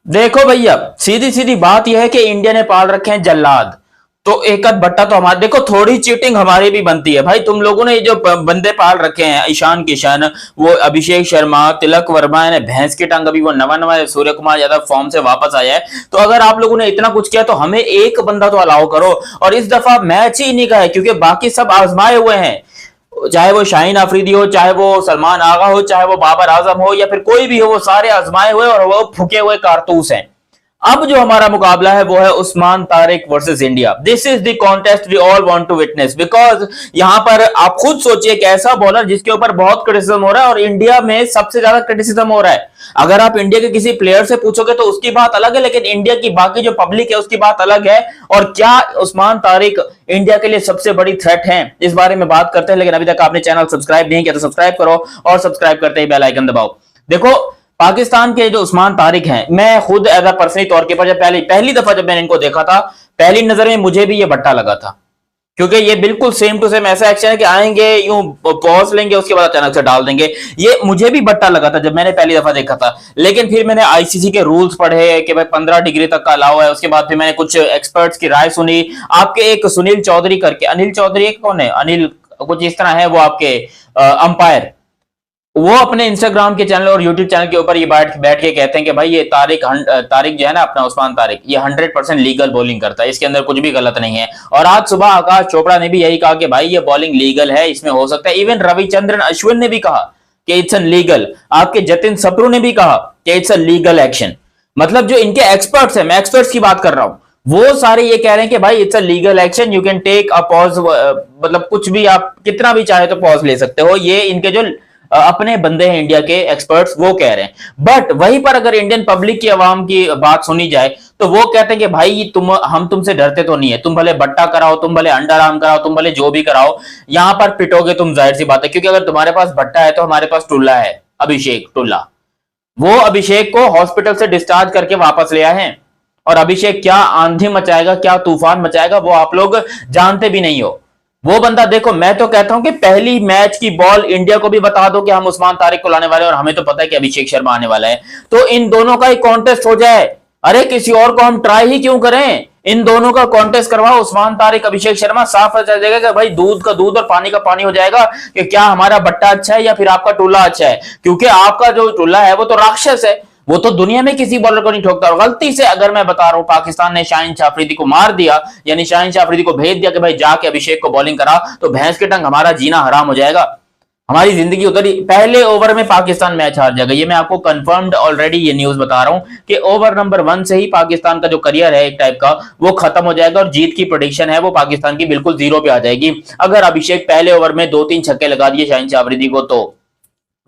देखो भैया, सीधी सीधी बात यह है कि इंडिया ने पाल रखे हैं जल्लाद। तो एक आध बट्टा तो हमारे, देखो थोड़ी चीटिंग हमारी भी बनती है भाई। तुम लोगों ने ये जो बंदे पाल रखे हैं, ईशान किशन, वो अभिषेक शर्मा, तिलक वर्मा ने भैंस की टांग, अभी वो नवा नवा सूर्य कुमार यादव फॉर्म से वापस आया है। तो अगर आप लोगों ने इतना कुछ किया तो हमें एक बंदा तो अलाउ करो। और इस दफा मैच ही नहीं का है, क्योंकि बाकी सब आजमाए हुए हैं। चाहे वो शाहीन अफरीदी हो, चाहे वो सलमान आगा हो, चाहे वो बाबर आजम हो, या फिर कोई भी हो, वो सारे आजमाए हुए और वो फुके हुए कारतूस हैं। अब जो हमारा मुकाबला है वो है Usman Tariq versus India. This is the contest we all want to witness, because यहां पर आप खुद सोचिए एक ऐसा बॉलर जिसके ऊपर बहुत क्रिटिसिज्म हो रहा है और इंडिया में सबसे ज्यादा क्रिटिसिज्म हो रहा है। अगर आप इंडिया के किसी प्लेयर से पूछोगे तो उसकी बात अलग है, लेकिन इंडिया की बाकी जो पब्लिक है उसकी बात अलग है। और क्या उस्मान तारिक इंडिया के लिए सबसे बड़ी थ्रेट है, इस बारे में बात करते हैं। लेकिन अभी तक आपने चैनल सब्सक्राइब नहीं किया तो सब्सक्राइब करो, और सब्सक्राइब करते ही बेल आइकन दबाओ। देखो, पाकिस्तान के जो उस्मान तारिक हैं, मैं खुद एज अ पर्सनली तौर के पर जब पहली दफा जब मैंने इनको देखा था, पहली नजर में मुझे भी ये बट्टा लगा था। क्योंकि ये बिल्कुल सेम टू सेम ऐसा एक्शन है कि आएंगे यूं पॉज लेंगे, उसके बाद अचानक से डाल देंगे। ये मुझे भी बट्टा लगा था जब मैंने पहली दफा देखा था। लेकिन फिर मैंने आईसीसी के रूल्स पढ़े कि भाई 15 डिग्री तक का अलाउ है। उसके बाद फिर मैंने कुछ एक्सपर्ट्स की राय सुनी। आपके एक सुनील चौधरी करके, अनिल चौधरी एक कौन है, अनिल कुछ इस तरह है, वो आपके अंपायर, वो अपने इंस्टाग्राम के चैनल और यूट्यूब चैनल के ऊपर ये बैठ बैठ के कहते हैं कि भाई ये तारिक जो है ना, अपना उस्मान तारिक, ये 100% लीगल बॉलिंग करता है, इसके अंदर कुछ भी गलत नहीं है। और आज सुबह आकाश चोपड़ा ने भी यही कहा कि भाई ये बॉलिंग लीगल है, इसमें हो सकता है। इवन रविचंद्रन अश्विन ने भी कहा कि इट्स अ लीगल। आपके जतिन सप्रू ने भी कहा कि इट्स अ लीगल एक्शन। मतलब जो इनके एक्सपर्ट्स हैं, मैं एक्सपर्ट्स की बात कर रहा हूं, वो सारे ये कह रहे हैं कि भाई it's a legal action, you can take a pause. मतलब कुछ भी आप कितना भी चाहे तो पॉज ले सकते हो। ये इनके जो अपने बंदे हैं इंडिया के एक्सपर्ट्स, वो कह रहे हैं। बट वहीं पर अगर इंडियन पब्लिक की आवाम की बात सुनी जाए तो वो कहते हैं कि भाई हम तुमसे डरते तो नहीं है। तुम भले बट्टा कराओ, तुम भले अंडर आर्म कराओ, तुम भले जो भी कराओ, यहां पर पिटोगे तुम, जाहिर सी बात है। क्योंकि अगर तुम्हारे पास बट्टा है तो हमारे पास टुल्ला है, अभिषेक टुल्ला। वो अभिषेक को हॉस्पिटल से डिस्चार्ज करके वापस ले आए हैं। और अभिषेक क्या आंधी मचाएगा, क्या तूफान मचाएगा, वो आप लोग जानते भी नहीं हो। वो बंदा, देखो मैं तो कहता हूं कि पहली मैच की बॉल इंडिया को भी बता दो कि हम उस्मान तारिक को लाने वाले हैं, और हमें तो पता है कि अभिषेक शर्मा आने वाला है। तो इन दोनों का ही कॉन्टेस्ट हो जाए। अरे किसी और को हम ट्राई ही क्यों करें, इन दोनों का कॉन्टेस्ट करवाओ, उस्मान तारिक अभिषेक शर्मा। साफ हो जाएगा कि भाई दूध का दूध और पानी का पानी हो जाएगा कि क्या हमारा बट्टा अच्छा है या फिर आपका टुल्ला अच्छा है। क्योंकि आपका जो टुल्ला है वो तो राक्षस है, वो तो दुनिया में किसी बॉलर को नहीं ठोकता। और गलती से, अगर मैं बता रहा हूं, पाकिस्तान ने शाहीन शाह अफरीदी को मार दिया, यानी शाहीन शाह अफरीदी को भेज दिया कि भाई जाके अभिषेक को बॉलिंग करा, तो भैंस के टंग हमारा जीना हराम हो जाएगा, हमारी जिंदगी उधर ही पहले ओवर में पाकिस्तान मैच हार जाएगा। ये मैं आपको कंफर्म्ड ऑलरेडी ये न्यूज बता रहा हूं कि ओवर नंबर 1 से ही पाकिस्तान का जो करियर है एक टाइप का, वो खत्म हो जाएगा। और जीत की प्रेडिक्शन है वो पाकिस्तान की बिल्कुल जीरो पे आ जाएगी अगर अभिषेक पहले ओवर में 2-3 छक्के लगा दिए शाहीन शाह अफरीदी को तो।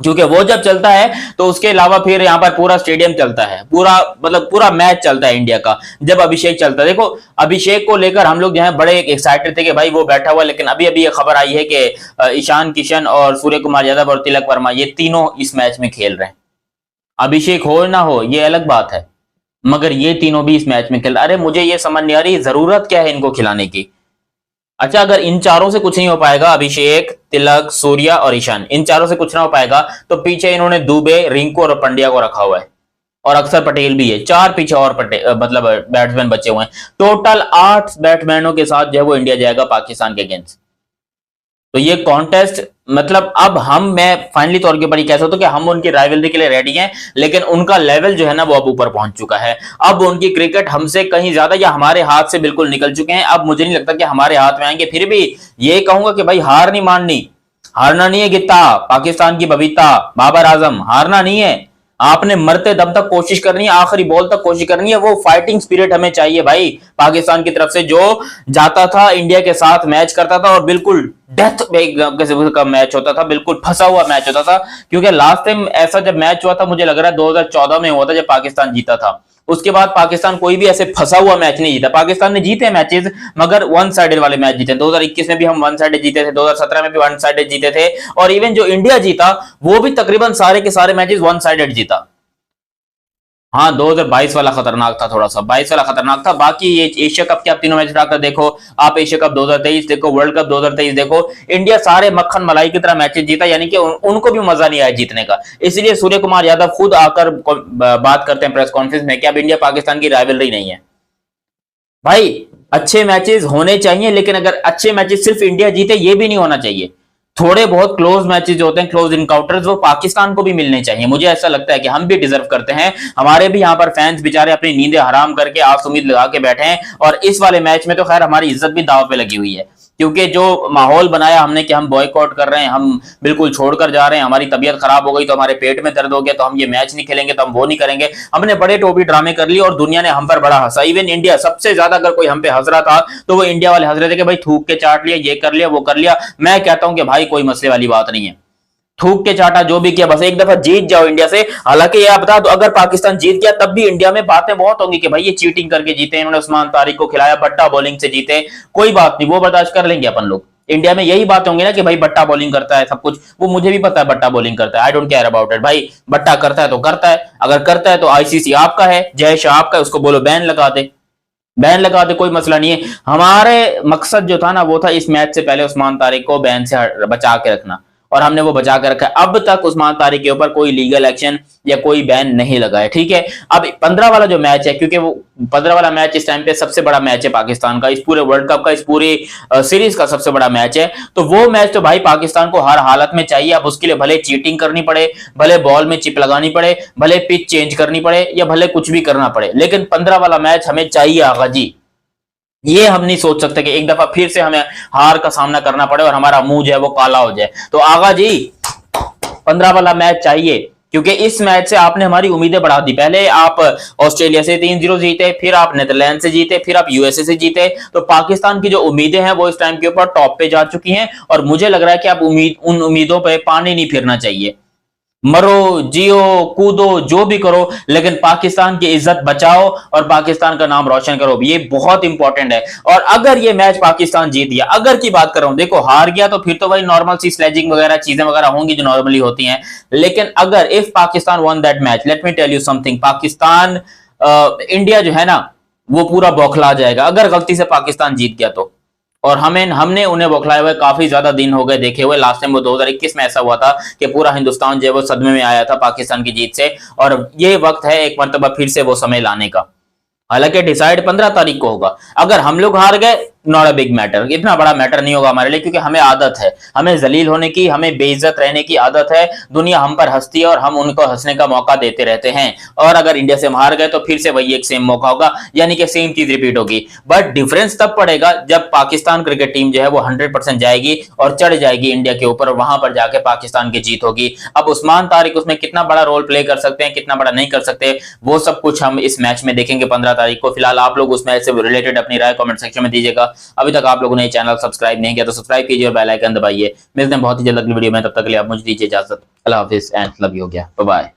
क्योंकि वो जब चलता है तो उसके अलावा फिर यहाँ पर पूरा स्टेडियम चलता है, पूरा मतलब पूरा मैच चलता है इंडिया का जब अभिषेक चलता है। देखो, अभिषेक को लेकर हम लोग जो है बड़े एक्साइटेड थे कि भाई वो बैठा हुआ, लेकिन अभी अभी ये खबर आई है कि ईशान किशन और सूर्य कुमार यादव और तिलक वर्मा, ये तीनों इस मैच में खेल रहे हैं। अभिषेक हो ना हो ये अलग बात है, मगर ये तीनों भी इस मैच में खेल रहे। अरे मुझे ये समझ नहीं आ रही जरूरत क्या है इनको खिलाने की। अच्छा, अगर इन चारों से कुछ नहीं हो पाएगा, अभिषेक, तिलक, सूर्या और ईशान, इन चारों से कुछ ना हो पाएगा, तो पीछे इन्होंने दुबे, रिंकू और पंड्या को रखा हुआ है, और अक्षर पटेल भी है। 4 पीछे और मतलब बैट्समैन बचे हुए हैं। टोटल 8 बैट्समैनों के साथ जो है वो इंडिया जाएगा पाकिस्तान के अगेंस्ट। तो ये कॉन्टेस्ट, मतलब अब मैं फाइनली तौर के ऊपर ये कह सकता हूं कि हम उनकी राइवलरी के लिए रेडी हैं, लेकिन उनका लेवल जो है ना वो अब ऊपर पहुंच चुका है। अब उनकी क्रिकेट हमसे कहीं ज्यादा या हमारे हाथ से बिल्कुल निकल चुके हैं। अब मुझे नहीं लगता कि हमारे हाथ में आएंगे। फिर भी ये कहूंगा कि भाई हार नहीं माननी, हारना नहीं है। गित्ता, पाकिस्तान की बबीता, बाबर आजम, हारना नहीं है। आपने मरते दम तक कोशिश करनी है, आखिरी बॉल तक कोशिश करनी है। वो फाइटिंग स्पिरिट हमें चाहिए भाई पाकिस्तान की तरफ से, जो जाता था इंडिया के साथ मैच करता था और बिल्कुल डेथ का मैच होता था, बिल्कुल फंसा हुआ मैच होता था। क्योंकि लास्ट टाइम ऐसा जब मैच हुआ था, मुझे लग रहा है 2014 में हुआ था जब पाकिस्तान जीता था। उसके बाद पाकिस्तान कोई भी ऐसे फंसा हुआ मैच नहीं जीता। पाकिस्तान ने जीते मैचेस, मगर वन साइडेड वाले मैच जीते। 2021 में भी हम वन साइडेड जीते थे, 2017 में भी वन साइडेड जीते थे, और इवन जो इंडिया जीता वो भी तकरीबन सारे के सारे मैचेस वन साइडेड जीता। हाँ 2022 वाला खतरनाक था, थोड़ा सा 22 वाला खतरनाक था। बाकी ये एशिया कप के आप तीनों मैच उठाकर देखो, आप एशिया कप 2023 देखो, वर्ल्ड कप 2023 देखो, इंडिया सारे मक्खन मलाई की तरह मैचेस जीता, यानी कि उनको भी मजा नहीं आया जीतने का। इसलिए सूर्य कुमार यादव खुद आकर बात करते हैं प्रेस कॉन्फ्रेंस में कि अब इंडिया पाकिस्तान की राइवलरी नहीं है। भाई अच्छे मैचेस होने चाहिए, लेकिन अगर अच्छे मैचेस सिर्फ इंडिया जीते ये भी नहीं होना चाहिए। थोड़े बहुत क्लोज मैचेस जो होते हैं, क्लोज इनकाउंटर्स, वो पाकिस्तान को भी मिलने चाहिए। मुझे ऐसा लगता है कि हम भी डिजर्व करते हैं। हमारे भी यहाँ पर फैंस बेचारे अपनी नींदें हराम करके आस उम्मीद लगा के बैठे हैं, और इस वाले मैच में तो खैर हमारी इज्जत भी दांव पे लगी हुई है, क्योंकि जो माहौल बनाया हमने कि हम बॉयकॉट कर रहे हैं, हम बिल्कुल छोड़कर जा रहे हैं, हमारी तबीयत खराब हो गई तो हमारे पेट में दर्द हो गया तो हम ये मैच नहीं खेलेंगे, तो हम वो नहीं करेंगे, हमने बड़े टोपी ड्रामे कर लिए और दुनिया ने हम पर बड़ा हंसा। इवन इंडिया सबसे ज्यादा अगर कोई हम पे हंस रहा था तो वो इंडिया वाले हंस रहे थे कि भाई थूक के चाट लिया, ये कर लिया, वो कर लिया। मैं कहता हूं कि भाई कोई मसले वाली बात नहीं है, थूक के चाटा जो भी किया, बस एक दफा जीत जाओ इंडिया से। हालांकि ये आप बता दो, अगर पाकिस्तान जीत गया तब भी इंडिया में बातें बहुत होंगी कि भाई ये चीटिंग करके जीते, इन्होंने उस्मान तारिक को खिलाया, बट्टा बॉलिंग से जीते। कोई बात नहीं, वो बर्दाश्त कर लेंगे अपन लोग। इंडिया में यही बात होंगी ना कि भाई बट्टा बॉलिंग करता है सब कुछ, वो मुझे भी पता है बट्टा बॉलिंग करता है, I don't care about it. भाई बट्टा करता है तो करता है, अगर करता है तो आईसीसी आपका है, जय शाह आपका है, उसको बोलो बैन लगा दे, बैन लगा दे, कोई मसला नहीं है। हमारे मकसद जो था ना वो था इस मैच से पहले उस्मान तारिक को बैन से बचा के रखना, और हमने वो बचा के रखा है। अब तक उस्मान तारिक के ऊपर कोई लीगल एक्शन या कोई बैन नहीं लगा है, ठीक है। अब 15 वाला जो मैच है, क्योंकि वो 15 वाला मैच इस टाइम पे सबसे बड़ा मैच है पाकिस्तान का, इस पूरे वर्ल्ड कप का, इस पूरी सीरीज का सबसे बड़ा मैच है, तो वो मैच तो भाई पाकिस्तान को हर हालत में चाहिए। अब उसके लिए भले चीटिंग करनी पड़े, भले बॉल में चिप लगानी पड़े, भले पिच चेंज करनी पड़े, या भले कुछ भी करना पड़े, लेकिन 15 वाला मैच हमें चाहिए आगा जी। ये हम नहीं सोच सकते कि एक दफा फिर से हमें हार का सामना करना पड़े और हमारा मुंह जो है वो काला हो जाए। तो आगा जी 15 वाला मैच चाहिए, क्योंकि इस मैच से आपने हमारी उम्मीदें बढ़ा दी। पहले आप ऑस्ट्रेलिया से 3-0 जीते, फिर आप नीदरलैंड से जीते, फिर आप यूएसए से जीते, तो पाकिस्तान की जो उम्मीदें हैं वो इस टाइम के ऊपर टॉप पे जा चुकी हैं, और मुझे लग रहा है कि आप उन उम्मीदों पे पानी नहीं फिरना चाहिए। मरो जियो कूदो जो भी करो, लेकिन पाकिस्तान की इज्जत बचाओ और पाकिस्तान का नाम रोशन करो, ये बहुत इंपॉर्टेंट है। और अगर ये मैच पाकिस्तान जीत गया, अगर की बात कर रहा हूं, देखो हार गया तो फिर तो भाई नॉर्मल सी स्लेजिंग वगैरह चीजें वगैरह होंगी जो नॉर्मली होती हैं, लेकिन अगर if Pakistan won that match, let me tell you something, Pakistan India जो है ना वो पूरा बौखला जाएगा अगर गलती से पाकिस्तान जीत गया तो। और हमने उन्हें बौखलाए हुए काफी ज्यादा दिन हो गए देखे हुए। लास्ट टाइम वो 2021 में ऐसा हुआ था कि पूरा हिंदुस्तान जो है वो सदमे में आया था पाकिस्तान की जीत से, और ये वक्त है एक मरतबा फिर से वो समय लाने का। हालांकि डिसाइड 15 तारीख को होगा। अगर हम लोग हार गए, नॉट अ बिग मैटर, इतना बड़ा मैटर नहीं होगा हमारे लिए, क्योंकि हमें आदत है, हमें जलील होने की, हमें बेइज्जत रहने की आदत है। दुनिया हम पर हंसती है और हम उनको हंसने का मौका देते रहते हैं, और अगर इंडिया से हम हार गए तो फिर से वही एक सेम मौका होगा, यानी कि सेम चीज रिपीट होगी। बट डिफरेंस तब पड़ेगा जब पाकिस्तान क्रिकेट टीम जो है वो 100% जाएगी और चढ़ जाएगी इंडिया के ऊपर, और वहां पर जाके पाकिस्तान की जीत होगी। अब उस्मान तारिक उसमें कितना बड़ा रोल प्ले कर सकते हैं, कितना बड़ा नहीं कर सकते, वो सब कुछ हम इस मैच में देखेंगे 15 तारीख को। फिलहाल आप लोग उस मैच से रिलेटेड अपनी राय कमेंट सेक्शन में दीजिएगा। अभी तक आप लोगों ने चैनल सब्सक्राइब नहीं किया तो सब्सक्राइब कीजिए और बेल आइकन दबाइए। मिलते हैं बहुत ही जल्द अगली वीडियो में, तब तक के लिए आप मुझे दीजिए इजाजत। अल्लाह हाफिज एंड लव यू। हो गया, बाय बाय।